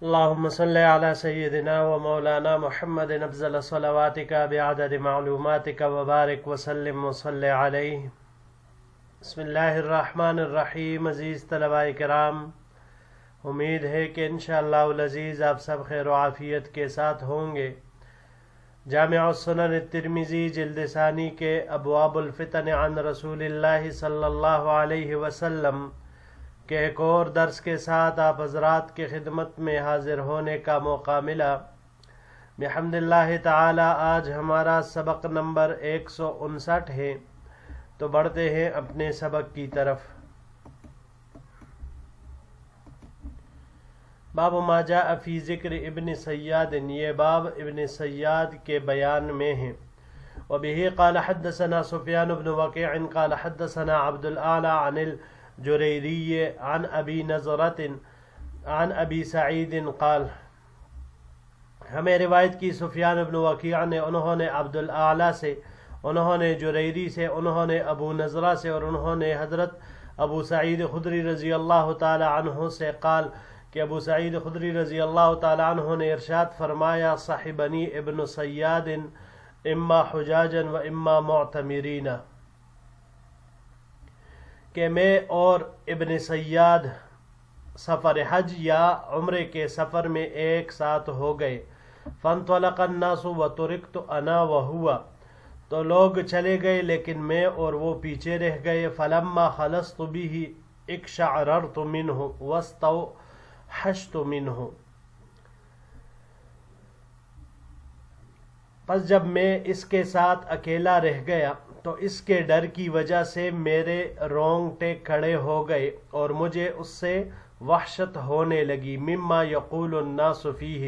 اللهم صل على سيدنا ومولانا محمد افضل صلواتك بعدد معلوماتك وبارك وسلم وصل عليه. بسم اللہ الرحمن الرحیم. عزیز طلباء کرام، امید ہے کہ انشاءاللہ العزیز آپ سب خیر و عافیت کے ساتھ ہوں گے. جامع السنن الترمذی جلد ثانی کے ابواب الفتن عن رسول اللہ صلی اللہ علیہ وسلم کہ ایک اور درس کے ساتھ آپ حضرات کی خدمت میں حاضر ہونے کا موقع ملا. بحمد اللہ تعالی آج ہمارا سبق نمبر 159 ہے. تو بڑھتے ہیں اپنے سبق کی طرف. باب ما جاء فی ذکر ابن سیاد، یہ باب ابن سیاد کے بیان میں ہیں. وبه قال حدثنا سفیان بن وکیع قال حدثنا عبد الاعلی عن الجریری عن ابی نضرۃ عن ابی سعید قال، ہمیں روایت کی سفیان بن وکیع نے، انہوں نے عبد الاعلی سے، انہوں نے جریری سے، انہوں نے ابو نضرہ سے، اور انہوں نے حضرت ابو سعید خدری رضی اللہ تعالی عنہ سے قال کہ ابو سعید خدری رضی اللہ تعالی عنہ نے ارشاد فرمایا، صاحبنی ابن سیاد اما حجاجا و اما معتمرین، کہ میں اور ابن سیاد سفر حج یا عمرے کے سفر میں ایک ساتھ ہو گئے. فانطلق الناس وتركت انا وهو، تو لوگ چلے گئے لیکن میں اور وہ پیچھے رہ گئے. فلما خلصت به اقشعررت منه واستوحشت منه، پس جب میں اس کے ساتھ اکیلا رہ گیا تو اس کے ڈر کی وجہ سے میرے رونگٹے کھڑے ہو گئے اور مجھے اس سے وحشت ہونے لگی. مما یقول الناس فیہ،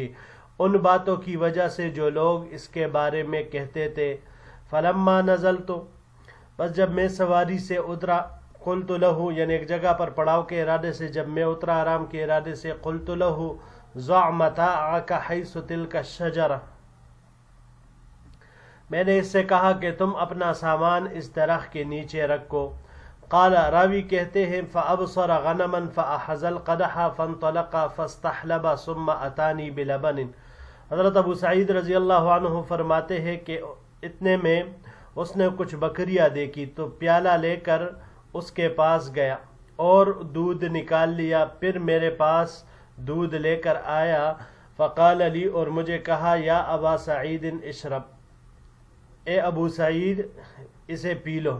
ان باتوں کی وجہ سے جو لوگ اس کے بارے میں کہتے تھے. فلما نزلت، بس جب میں سواری سے اترا، قلت له، یعنی ایک جگہ پر پڑاؤ کے ارادے سے جب میں اترا آرام کے ارادے سے، قلت له ضع متاعك حيث تلك الشجرة، میں نے اس سے کہا کہ تم اپنا سامان اس درخت کے نیچے رکھو. قال، راوی کہتے ہیں فابصر غنما فاخذ القدح فانطلق فاستحلب ثم اتاني بلبن. حضرت ابو سعید رضی اللہ عنہ فرماتے ہیں کہ اتنے میں اس نے کچھ بکریاں دیکھی تو پیالہ لے کر اس کے پاس گیا اور دودھ نکال لیا. پھر میرے پاس دودھ لے کر آیا. فقال لی، اور مجھے کہا، یا ابا سعید اشرب، اے ابو سعید اسے پی لو.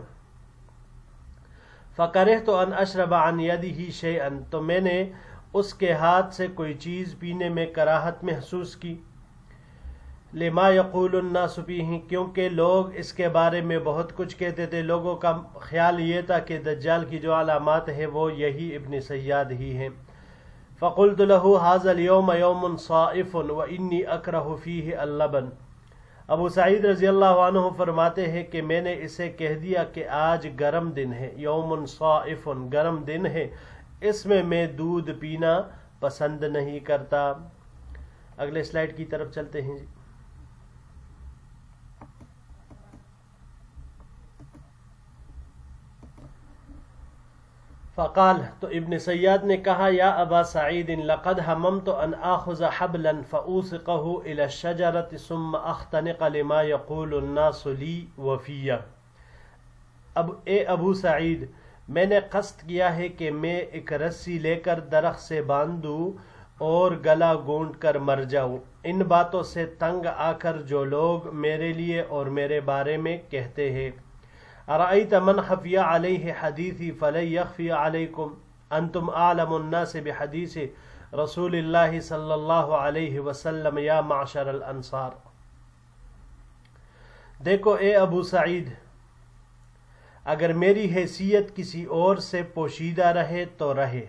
فکرہت ان اشرب عن یدہ شیئا، تو میں نے اس کے ہاتھ سے کوئی چیز پینے میں کراہت محسوس کی. لما یقول الناس فیہ، کیونکہ لوگ اس کے بارے میں بہت کچھ کہتے تھے. لوگوں کا خیال یہ تھا کہ دجال کی جو علامات ہیں وہ یہی ابن سیاد ہی ہیں. فقلت له ھذا اليوم یوم صائف وانی اکرہ فیہ اللبن. ابو سعید رضی اللہ عنہ فرماتے ہیں کہ میں نے اسے کہہ دیا کہ آج گرم دن ہے، یوم صائف، گرم دن ہے، اس میں دودھ پینا پسند نہیں کرتا. اگلے سلائیڈ کی طرف چلتے ہیں جی. فقال، تو ابن سیاد نے کہا، یا ابا سعید لقد ہممت ان آخذ حبلا فاوثقه الى الشجرة ثم اختنق لما يقول الناس لی وفیہ. اے ابو سعید، میں نے قصد کیا ہے کہ میں ایک رسی لے کر درخت سے باندھوں اور گلا گونٹ کر مر جاؤں، ان باتوں سے تنگ آ کر جو لوگ میرے لیے اور میرے بارے میں کہتے ہیں. ارأیت من خفی علیہ حدیثی فلن یخفی علیکم انتم اعلم الناس بحدیث رسول اللہ صلی اللہ علیہ وسلم یا معشر الانصار. دیکھو اے ابو سعید، اگر میری حیثیت کسی اور سے پوشیدہ رہے تو رہے،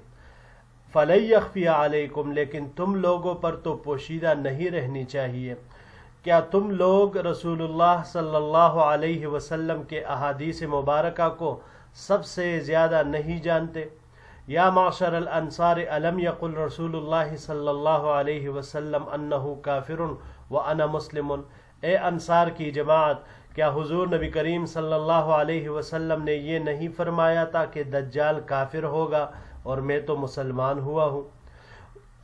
فلن یخفی علیکم، لیکن تم لوگوں پر تو پوشیدہ نہیں رہنی چاہیے. کیا تم لوگ رسول اللہ صلی اللہ علیہ وسلم کے احادیث مبارکہ کو سب سے زیادہ نہیں جانتے؟ یا معشر الانصار الم یقل رسول اللہ صلی اللہ علیہ وسلم انہ کافر وانا مسلم. اے انصار کی جماعت، کیا حضور نبی کریم صلی اللہ علیہ وسلم نے یہ نہیں فرمایا تھا کہ دجال کافر ہوگا اور میں تو مسلمان ہوا ہوں؟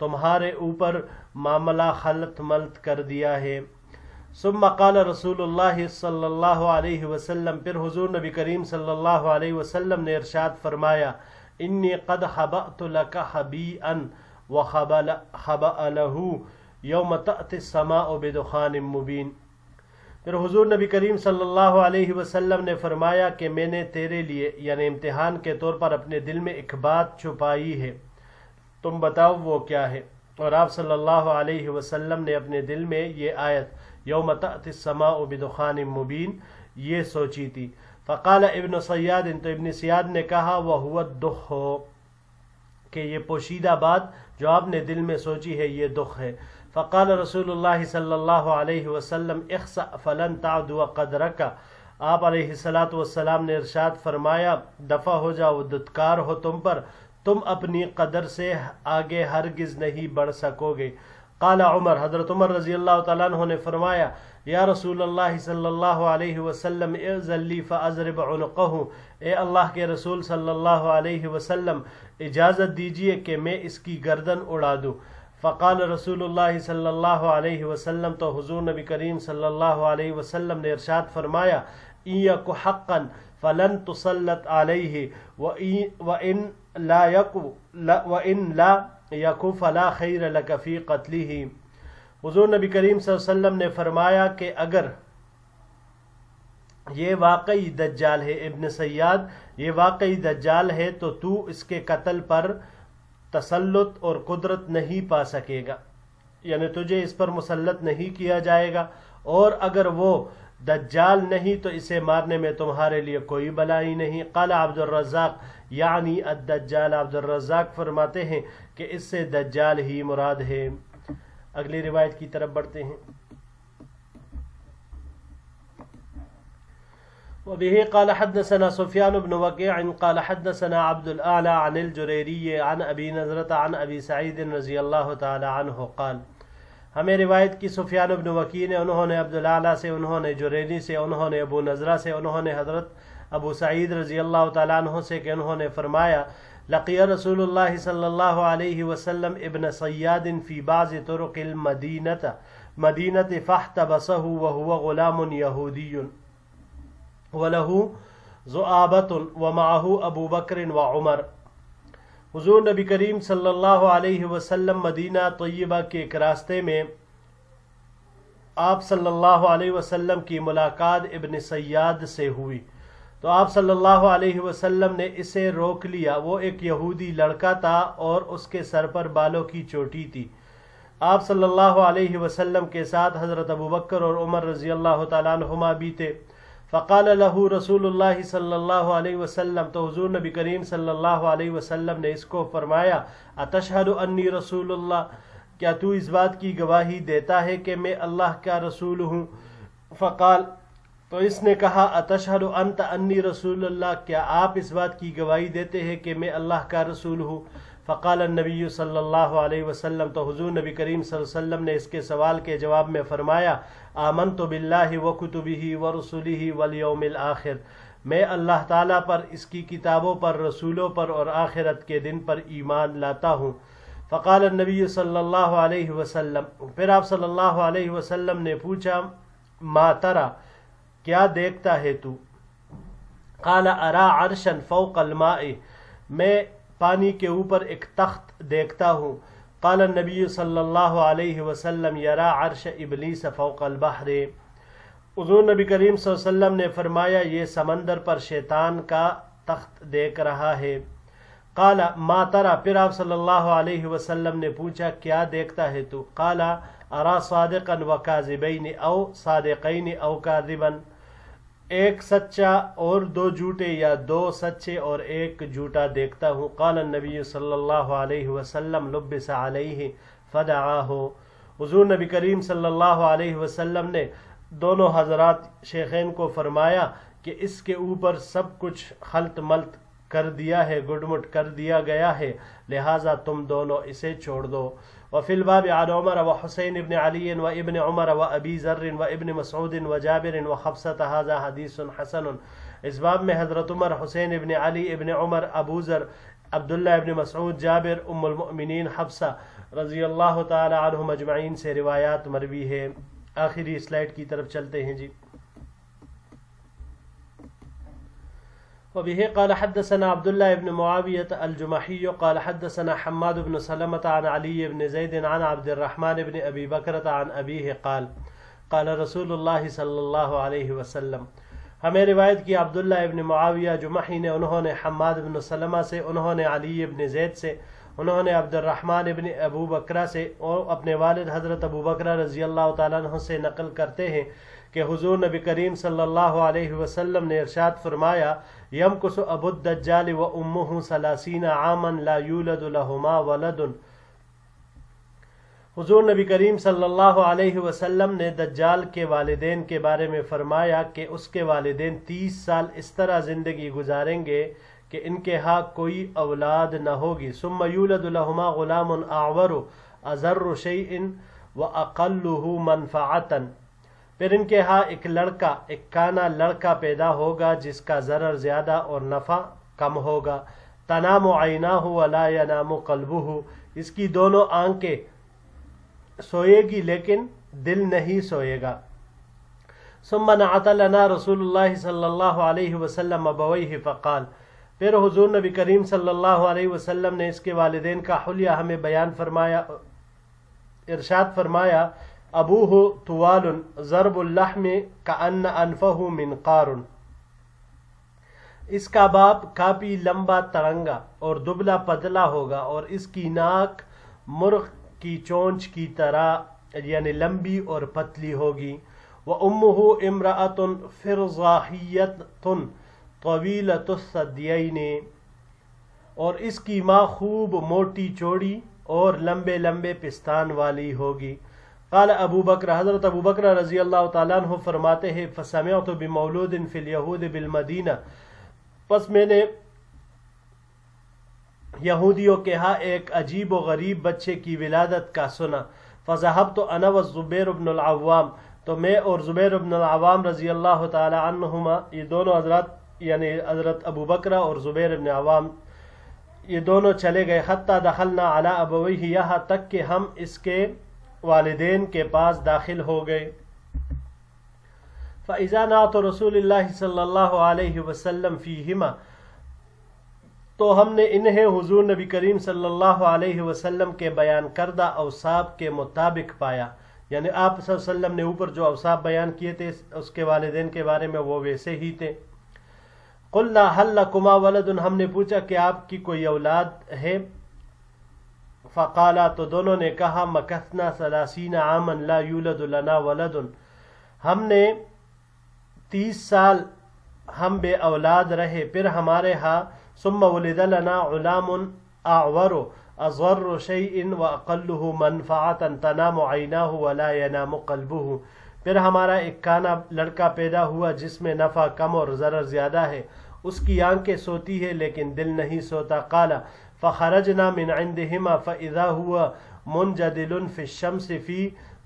تمہارے اوپر معاملہ خلط ملط کر دیا ہے۔ ثم قال رسول اللہ صلی اللہ علیہ وسلم، پھر حضور نبی کریم صلی اللہ علیہ وسلم نے ارشاد فرمایا، انی قد خبأت لک خبیئا وخبأ له یوم تأتی السماء بدخان مبین۔ پھر حضور نبی کریم صلی اللہ علیہ وسلم نے فرمایا کہ میں نے تیرے لیے یعنی امتحان کے طور پر اپنے دل میں ایک بات چھپائی ہے، تم بتاؤ وہ کیا ہے؟ اور آپ صلی اللہ علیہ وسلم نے اپنے دل میں یہ آیت یوم تأتی السماء بدخان مبین یہ سوچی تھی۔ فقال ابن صیاد، تو ابن سیاد نے کہا وہو الدخ، کہ یہ پوشیدہ بات جو آپ نے دل میں سوچی ہے یہ دخ ہے۔ فقال رسول اللہ صلی اللہ علیہ وسلم اخسأ فلن تعدو قدرک، آپ علیہ الصلاۃ والسلام نے ارشاد فرمایا دفع ہو جاؤ، ددکار ہو تم پر، تم اپنی قدر سے آگے ہرگز نہیں بڑھ سکو گے۔ قال عمر، حضرت عمر رضی اللہ تعالیٰ عنہ نے فرمایا یا رسول اللہ صلی اللہ علیہ وسلم اذن لی فاضرب عنقہ، اے اللہ کے رسول صلی اللہ علیہ وسلم اجازت دیجئے کہ میں اس کی گردن اڑا دوں۔ فقال رسول اللہ صلی اللہ علیہ وسلم، تو حضور نبی کریم صلی اللہ علیہ وسلم نے ارشاد فرمایا ان یک حقا فلن تسلط علیہ وان لا یکو فلا خیر لک فی قتلہ۔ حضور نبی کریم صلی اللہ علیہ وسلم نے فرمایا کہ اگر یہ واقعی دجال ہے، ابن سیاد یہ واقعی دجال ہے، تو تو اس کے قتل پر تسلط اور قدرت نہیں پا سکے گا، یعنی تجھے اس پر مسلط نہیں کیا جائے گا، اور اگر وہ دجال نہیں تو اسے مارنے میں تمہارے لیے کوئی بلائی نہیں۔ قال عبد الرزاق یعنی الدجال، عبد الرزاق فرماتے ہیں کہ اس سے دجال ہی مراد ہے۔ اگلی روایت کی طرف بڑھتے ہیں۔ وبه قال حدثنا سفيان بن وكيع قال حدثنا عبد الأعلى عن الجريري عن أبي نضرة عن أبي سعيد رضي الله تعالى عنه قال، ہمیں روایت کی سفیان بن وکیع نے، انہوں نے عبد الاعلیٰ سے، انہوں نے جریری سے، انہوں نے ابو نضرہ سے، انہوں نے حضرت ابو سعید رضی اللہ تعالیٰ عنہ سے کہ انہوں نے فرمایا لقی رسول اللہ صلی اللہ علیہ وسلم ابن صیاد فی بعض طرق المدینۃ فاحتبسہ وهو غلام یہودی وله ذؤابۃ ومعه ابو بکر وعمر۔ حضور نبی کریم صلی اللہ علیہ وسلم مدینہ طیبہ کے ایک راستے میں آپ صلی اللہ علیہ وسلم کی ملاقات ابن سیاد سے ہوئی، تو آپ صلی اللہ علیہ وسلم نے اسے روک لیا۔ وہ ایک یہودی لڑکا تھا اور اس کے سر پر بالوں کی چوٹی تھی۔ آپ صلی اللہ علیہ وسلم کے ساتھ حضرت ابو بکر اور عمر رضی اللہ تعالیٰ عنہما بھی تھے۔ فقال له رسول اللہ صلی اللہ علیہ وسلم، تو حضور نبی کریم صلی اللہ علیہ وسلم نے اس کو فرمایا اتشہد انی رسول اللہ، کیا تو اس بات کی گواہی دیتا ہے کہ میں اللہ کا رسول ہوں؟ فقال، تو اس نے کہا اتشہد انت انی رسول اللہ، کیا آپ اس بات کی گواہی دیتے ہیں کہ میں اللہ کا رسول ہوں؟ فقال النبی صلی اللہ علیہ وسلم، تو حضور نبی کریم صلی اللہ علیہ وسلم نے اس کے سوال کے جواب میں فرمایا آمنت باللہ وکتبہ ورسلہ والیوم الآخر، میں اللہ تعالیٰ پر، اس کی کتابوں پر، رسولوں پر اور آخرت کے دن پر ایمان لاتا ہوں۔ فقال النبی صلی اللہ علیہ وسلم، پھر آپ صلی اللہ علیہ وسلم نے پوچھا ما ترى، کیا دیکھتا ہے تو؟ قال ارى عرشا فوق الماء، میں پانی کے اوپر ایک تخت دیکھتا ہوں۔ قال النبی صلی اللہ علیہ وسلم یرى عرش ابلیس فوق البحر، حضور نبی کریم صلی اللہ علیہ وسلم نے فرمایا یہ سمندر پر شیطان کا تخت دیکھ رہا ہے۔ قال ما ترى، پھر آپ صلی اللہ علیہ وسلم نے پوچھا کیا دیکھتا ہے تو؟ قال ارى صادقا وكاذبین او صادقین او کاذبا، ایک سچا اور دو جھوٹے، یا دو سچے اور ایک جھوٹا دیکھتا ہوں۔ قال النبی صلی اللہ علیہ وسلم لبس علیہ فدعاہ، حضور نبی کریم صلی اللہ علیہ وسلم نے دونوں حضرات شیخین کو فرمایا کہ اس کے اوپر سب کچھ خلط ملط کر دیا ہے، گڈمٹ کر دیا گیا ہے، لہٰذا تم دونوں اسے چھوڑ دو۔ وفی الباب عن عمر وحسین ابن علی وابن عمر وابی ذر وابن مسعود وجابر وحفصۃ، ھذا حدیث حسن، اس باب میں حضرت عمر، حسین ابن علی، ابن عمر، ابو ذر، عبداللہ ابن مسعود، جابر، ام المؤمنین حفصہ رضی اللہ تعالی عنہم اجمعین سے روایات مروی ہے۔ آخری سلائیڈ کی طرف چلتے ہیں جی۔ وبه قال حدثنا عبد الله بن معاوية الجمحي قال حدثنا حماد بن سلمة عن علي بن زيد عن عبد الرحمن بن أبي بكرة عن أبيه قال قال رسول الله صلی اللہ علیہ وسلم۔ ہمیں روایت کی عبداللہ ابن معاویہ جمحی نے، انہوں نے حماد بن سلمہ سے، انہوں نے علی بن زید سے، انہوں نے عبد الرحمن ابن ابو بکرہ سے، اور اپنے والد حضرت ابو بکرہ رضی اللہ تعالیٰ عنہ سے نقل کرتے ہیں کہ حضور نبی کریم صلی اللہ علیہ وسلم نے ارشاد فرمایا، یمکث ابو الدجال و امہ 30 عاما لا یولد لہما ولد۔ حضور نبی کریم صلی اللہ علیہ وسلم نے دجال کے والدین کے بارے میں فرمایا کہ اس کے والدین 30 سال اس طرح زندگی گزاریں گے کہ ان کے ہاں کوئی اولاد نہ ہوگی۔ ثم یولد لہما غلام اعور اضر شیء واقلہ منفعۃ، پھر ان کے ہاں ایک لڑکا، ایک کانا لڑکا پیدا ہوگا جس کا ضرر زیادہ اور نفع کم ہوگا۔ تنام عیناہ ولا ینام قلبہ، اس کی دونوں آنکھیں سوئے گی لیکن دل نہیں سوئے گا۔ ثم نعت لنا رسول اللہ صلی اللہ علیہ وسلم ابویہ فقال، پھر حضور نبی کریم صلی اللہ علیہ وسلم نے اس کے والدین کا حلیہ ہمیں بیان فرمایا، ارشاد فرمایا، ابوہ طوال ضرب اللحم کأن انفہ منقار، اس کا باپ کافی لمبا ترنگا اور دبلا پتلا ہوگا، اور اس کی ناک مرغ کی چونچ کی طرح یعنی لمبی اور پتلی ہوگی۔ وَأُمُّهُ امرأة فرضاحیۃ طویلۃ الثدیین، اور اس کی ماں خوب موٹی چوڑی اور لمبے لمبے پستان والی ہوگی۔ قال ابو بکر، حضرت ابو بکر رضی اللہ تعالیٰ عنہ فرماتے ہیں، فسمعت بمولود فی الیہود بالمدینہ، پس میں نے یہودیوں کے ہاں ایک عجیب و غریب بچے کی ولادت کا سنا۔ فذهبت انا والزبیر بن العوام، تو میں اور زبیر بن العوام رضی اللہ تعالی عنہما، یہ دونوں حضرات یعنی حضرت ابو بکر اور زبیر بن عوام، یہ دونوں چلے گئے، حتی دخلنا علی ابویہ، یہاں تک کہ ہم اس کے والدین کے پاس داخل ہو گئے۔ فَإِذَا نَعْتُ رسول اللہ صلی اللہ علیہ وسلم فیہما، تو ہم نے انہیں حضور نبی کریم صلی اللہ علیہ وسلم کے بیان کردہ اوصاف کے مطابق پایا، یعنی آپ صلی اللہ علیہ وسلم نے اوپر جو اوصاف بیان کیے تھے اس کے والدین کے بارے میں وہ ویسے ہی تھے۔ قلنا هل لکما ولد، ہم نے پوچھا کہ آپ کی کوئی اولاد ہے؟ فقالا، تو دونوں نے کہا، مکثنا 30 عاما لا یولد لنا ولد، ہم نے 30 سال ہم بے اولاد رہے، پھر ہمارے ہاں ثم ولد لنا غلام اعور اصغر شیء واقلہ منفعۃ تنام عیناہ ولا ینام قلبہ، پھر ہمارا ایک کانا لڑکا پیدا ہوا جس میں نفع کم اور ضرر زیادہ ہے، اس کی آنکھیں سوتی ہے لیکن دل نہیں سوتا۔ قال فخرجنا من عندهما فاذا هو منجدل في الشمس في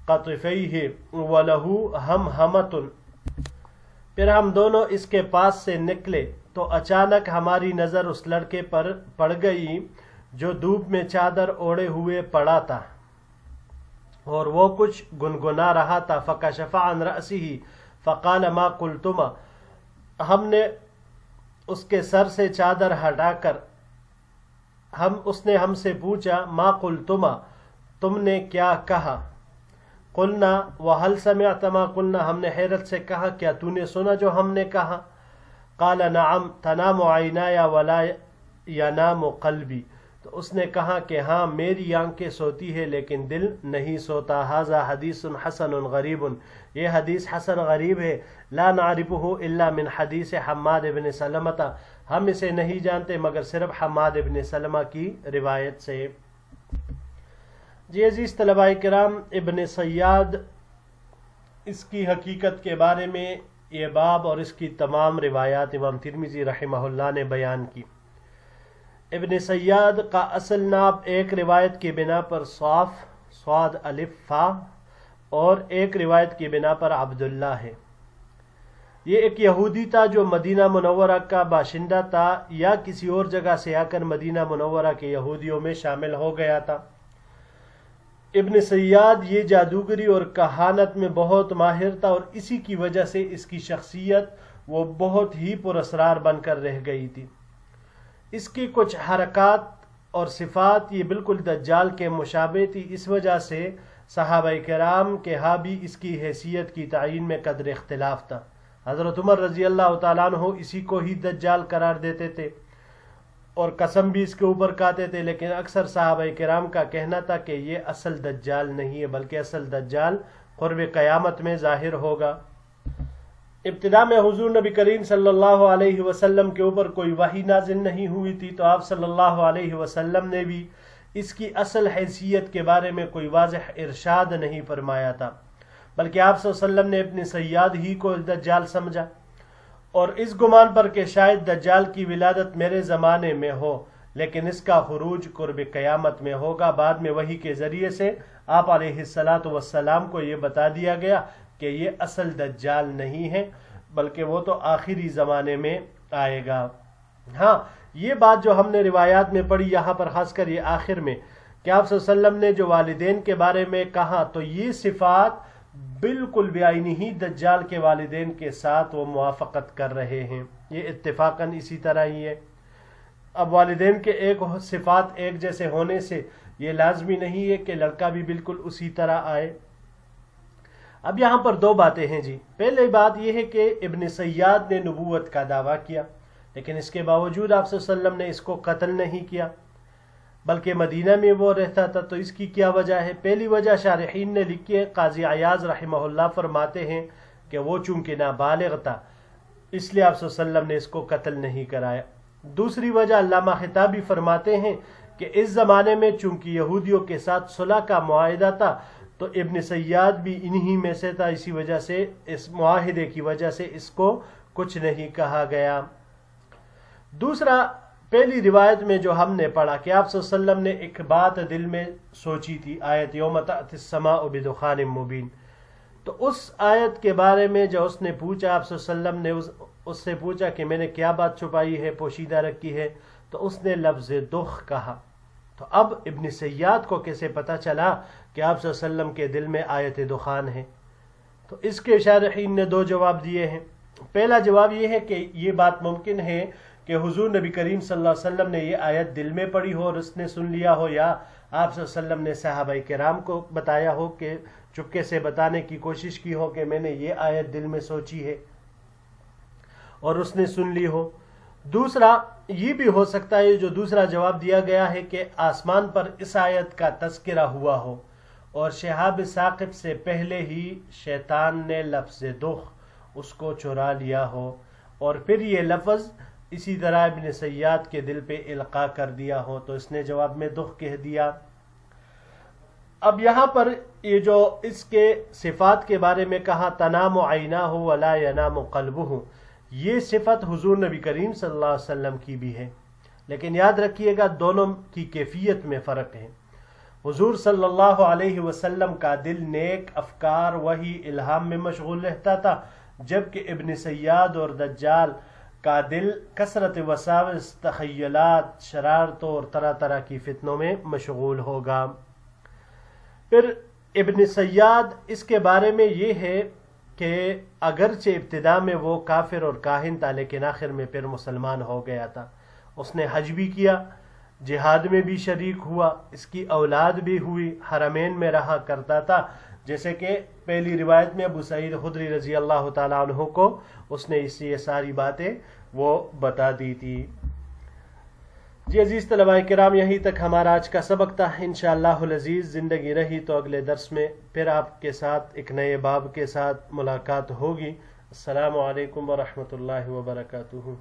قطفيه وله همهمة، پھر ہم دونوں اس کے پاس سے نکلے تو اچانک ہماری نظر اس لڑکے پر پڑ گئی جو دھوپ میں چادر اوڑھے ہوئے پڑا تھا اور وہ کچھ گنگنا رہا تھا۔ فکشف عن رأسه فقال ما قلتما، ہم نے اس کے سر سے چادر ہٹا کر اس نے ہم سے پوچھا، ما قلتما، تم نے کیا کہا؟ قلنا وهل سمعت ما قلنا، ہم نے حیرت سے کہا کیا تو نے سنا جو ہم نے کہا؟ قال نعم تنام عینایا ولا ینام قلبی، تو اس نے کہا کہ ہاں میری آنکھیں سوتی ہے لیکن دل نہیں سوتا۔ ھذا حدیث حسن غریب، یہ حدیث حسن غریب ہے، لا نعرفہ الا من حدیث حماد بن سلمۃ، ہم اسے نہیں جانتے مگر صرف حماد بن سلمہ کی روایت سے۔ جی عزیز طلباء کرام، ابن سیاد اس کی حقیقت کے بارے میں یہ باب اور اس کی تمام روایات امام ترمذی رحمہ اللہ نے بیان کی۔ ابن سیاد کا اصل نام ایک روایت کی بنا پر صاف صاد الف فا اور ایک روایت کی بنا پر عبداللہ ہے۔ یہ ایک یہودی تھا جو مدینہ منورہ کا باشندہ تھا یا کسی اور جگہ سے آ کر مدینہ منورہ کے یہودیوں میں شامل ہو گیا تھا۔ ابن سیاد یہ جادوگری اور کہانت میں بہت ماہر تھا، اور اسی کی وجہ سے اس کی شخصیت وہ بہت ہی پراسرار بن کر رہ گئی تھی۔ اس کی کچھ حرکات اور صفات یہ بالکل دجال کے مشابہ تھی، اس وجہ سے صحابہ کرام کے ہاں بھی اس کی حیثیت کی تعیین میں قدر اختلاف تھا۔ حضرت عمر رضی اللہ تعالیٰ عنہ اسی کو ہی دجال قرار دیتے تھے اور قسم بھی اس کے اوپر کھاتے تھے، لیکن اکثر صحابہ کرام کا کہنا تھا کہ یہ اصل دجال نہیں ہے، بلکہ اصل دجال قرب قیامت میں ظاہر ہوگا۔ ابتدا میں حضور نبی کریم صلی اللہ علیہ وسلم کے اوپر کوئی وحی نازل نہیں ہوئی تھی، تو آپ صلی اللہ علیہ وسلم نے بھی اس کی اصل حیثیت کے بارے میں کوئی واضح ارشاد نہیں فرمایا تھا، بلکہ آپ صلی اللہ علیہ وسلم نے ابن سیاد ہی کو دجال سمجھا، اور اس گمان پر کہ شاید دجال کی ولادت میرے زمانے میں ہو، لیکن اس کا خروج قرب قیامت میں ہوگا۔ بعد میں وحی کے ذریعے سے آپ علیہ السلام کو یہ بتا دیا گیا کہ یہ اصل دجال نہیں ہے، بلکہ وہ تو آخری زمانے میں آئے گا۔ ہاں، یہ بات جو ہم نے روایات میں پڑھی، یہاں پر خاص کر یہ آخر میں کہ آپ صلی اللہ علیہ وسلم نے جو والدین کے بارے میں کہا، تو یہ صفات بالکل بعینی ہی دجال کے والدین کے ساتھ وہ موافقت کر رہے ہیں، یہ اتفاقاً اسی طرح ہی ہے۔ اب والدین کے ایک صفات ایک جیسے ہونے سے یہ لازمی نہیں ہے کہ لڑکا بھی بالکل اسی طرح آئے۔ اب یہاں پر دو باتیں ہیں جی۔ پہلی بات یہ ہے کہ ابن سیاد نے نبوت کا دعویٰ کیا، لیکن اس کے باوجود آپ صلی اللہ علیہ وسلم نے اس کو قتل نہیں کیا، بلکہ مدینہ میں وہ رہتا تھا۔ تو اس کی کیا وجہ ہے؟ پہلی وجہ شارحین نے لکھی ہے، قاضی عیاض رحمہ اللہ فرماتے ہیں کہ وہ چونکہ نابالغ تھا، اس لیے آپ صلی اللہ علیہ وسلم نے اس کو قتل نہیں کرایا۔ دوسری وجہ علامہ خطابی فرماتے ہیں کہ اس زمانے میں چونکہ یہودیوں کے ساتھ صلح کا معاہدہ تھا، تو ابن سیاد بھی انہی میں سے تھا، اسی وجہ سے اس معاہدے کی وجہ سے اس کو کچھ نہیں کہا گیا۔ دوسرا، پہلی روایت میں جو ہم نے پڑھا کہ آپ صلی اللہ علیہ وسلم نے ایک بات دل میں سوچی تھی، آیت یوم تأتی السماء بدخان مبین، تو اس آیت کے بارے میں جو اس نے پوچھا، آپ صلی اللہ علیہ وسلم نے اس سے پوچھا کہ میں نے کیا بات چھپائی ہے، پوشیدہ رکھی ہے، تو اس نے لفظ دخ کہا۔ تو اب ابن سیاد کو کیسے پتا چلا کہ آپ صلی اللہ علیہ وسلم کے دل میں آیت دخان ہے؟ تو اس کے شارحین نے دو جواب دیے ہیں۔ پہلا جواب یہ ہے کہ یہ بات ممکن ہے کہ حضور نبی کریم صلی اللہ علیہ وسلم نے یہ آیت دل میں پڑھی ہو اور اس نے سن لیا ہو، یا آپ صلی اللہ علیہ وسلم نے صحابہ کرام کو بتایا ہو کہ چپکے سے بتانے کی کوشش کی ہو کہ میں نے یہ آیت دل میں سوچی ہے اور اس نے سن لی ہو۔ دوسرا یہ بھی ہو سکتا ہے، جو دوسرا جواب دیا گیا ہے، کہ آسمان پر اس آیت کا تذکرہ ہوا ہو اور شہاب ثاقب سے پہلے ہی شیطان نے لفظ دخ اس کو چرا لیا ہو، اور پھر یہ لفظ اسی طرح ابن سیاد کے دل پہ القاء کر دیا ہو، تو اس نے جواب میں دخ کہہ دیا۔ اب یہاں پر یہ جو اس کے صفات کے بارے میں کہا، تنام عیناہ ولا ینام قلبہ، یہ صفت حضور نبی کریم صلی اللہ علیہ وسلم کی بھی ہے، لیکن یاد رکھیے گا دونوں کی کیفیت میں فرق ہے۔ حضور صلی اللہ علیہ وسلم کا دل نیک افکار وحی الہام میں مشغول رہتا تھا، جبکہ ابن سیاد اور دجال کا دل کثرت وساوس، تخیلات، شرارتوں اور طرح طرح کی فتنوں میں مشغول ہوگا۔ پھر ابن سیاد اس کے بارے میں یہ ہے کہ اگرچہ ابتدا میں وہ کافر اور کاہن تھا، لیکن آخر میں پھر مسلمان ہو گیا تھا۔ اس نے حج بھی کیا، جہاد میں بھی شریک ہوا، اس کی اولاد بھی ہوئی، حرمین میں رہا کرتا تھا، جیسے کہ پہلی روایت میں ابو سعید خدری رضی اللہ تعالیٰ عنہ کو اس نے یہ ساری باتیں وہ بتا دی تھی۔ جی عزیز طلباء کرام، یہیں تک ہمارا آج کا سبق تھا۔ انشاءاللہ العزیز زندگی رہی تو اگلے درس میں پھر آپ کے ساتھ ایک نئے باب کے ساتھ ملاقات ہوگی۔ السلام علیکم ورحمۃ اللہ وبرکاتہ۔